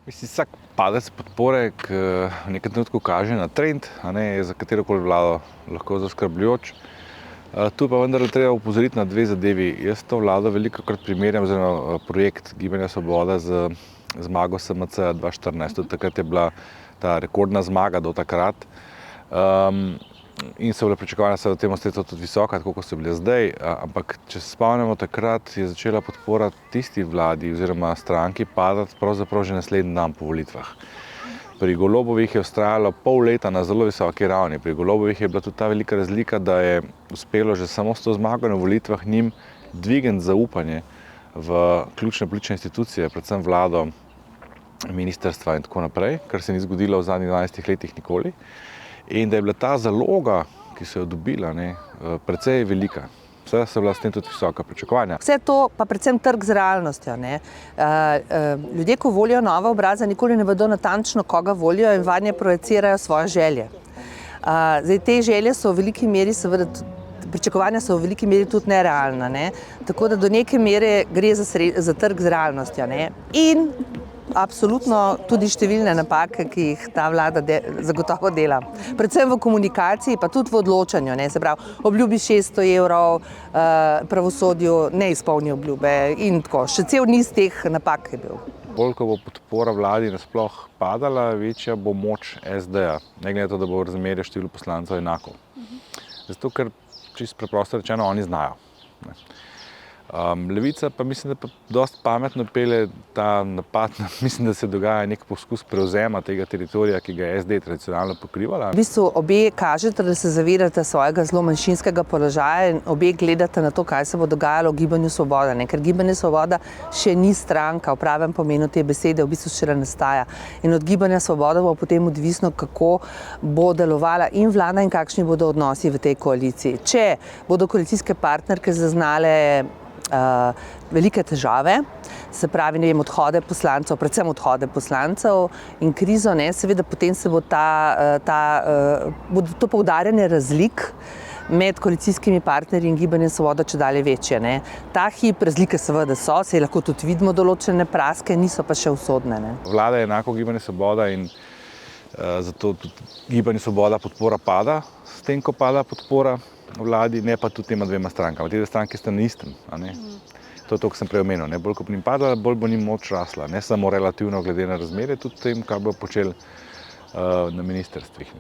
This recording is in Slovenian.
Mislim, vsak padec podpore, ki v nekem trenutku kaže na trend, je za katerokoli vlado lahko zaskrbljujoč. Tu pa vendar treba opozoriti na dve zadevi. Jaz to vlado velikokrat primerjam oziroma projekt Gibanja Svoboda z zmago SMC 2014. Tudi takrat je bila ta rekordna zmaga do takrat. In so bile pričakovanja v tem sredstvu tudi visoka, tako kot so bile zdaj. Ampak če se spomnimo, takrat je začela podpora tisti vladi oziroma stranki padati pravzaprav že naslednji dan po volitvah. Pri Golobovih je vztrajalo pol leta na zelo visoki ravni. Pri Golobovih je bila tudi ta velika razlika, da je uspelo že samo s to zmago na volitvah njim dvigniti zaupanje v ključne politične institucije, predvsem vlado, ministrstva in tako naprej, kar se ni zgodilo v zadnjih 12 letih nikoli. In da je bila ta zaloga, ki so jo dobila, precej velika. Vse so bila s tem tudi visoka pričakovanja. Vse to pa predvsem trg z realnostjo. Ljudje, ko volijo nove obraze, nikoli ne vedo natančno, koga volijo in vanje projicirajo svoje želje. Zdaj, te želje so v veliki meri, seveda, pričakovanja so v veliki meri tudi nerealna. Tako da do neke mere gre za trg z realnostjo. In absolutno tudi številne napake, ki jih ta vlada zagotovo dela. Predvsem v komunikaciji, pa tudi v odločanju. Se pravi, obljubi 600 evrov, pravosodju ne izpolni obljube in tako. Še cel niz teh napak je bil. Bolj, ko bo podpora vladi nasploh padala, večja bo moč SD-ja. Ne glede na to, da bo razmerje število poslancev enako. Zato, ker čisto preprosto rečeno oni znajo. Levica pa mislim, da pa dosti pametno pelje ta napad. Mislim, da se dogaja nek poskus prevzema tega teritorija, ki ga je SD tradicionalno pokrivala. V bistvu obe kažete, da se zavedate svojega zelo manjšinskega položaja in obe gledate na to, kaj se bo dogajalo v Gibanju Svoboda. Ker Gibanje Svoboda še ni stranka, v pravem pomenu te besede, v bistvu šele nastaja. In od Gibanja Svoboda bo potem odvisno, kako bo delovala in vlada in kakšni bodo odnosi v tej koaliciji. Če bodo koalicijske partnerke zaznale velike težave, se pravi, odhode poslancev, predvsem odhode poslancev in krizo, seveda potem se bo bo to poudarjanje razlik med koalicijskimi partnerji in Gibanjem Svoboda čedalje večje. Ta hip razlike seveda so, se lahko tudi vidimo določene praske, niso pa še usodne. Vlada je enako Gibanje Svoboda in zato tudi Gibanje Svoboda podpora pada, s tem, ko pada podpora vladi, ne pa tudi tema dvema strankama. Te dve stranke sta na istem. To je to, kar sem prej omenil. Bolj, ko bo njim padala, bolj bo njim moč rasla. Ne samo relativno glede na razmere, tudi tem, kar bo počel na ministrstvih.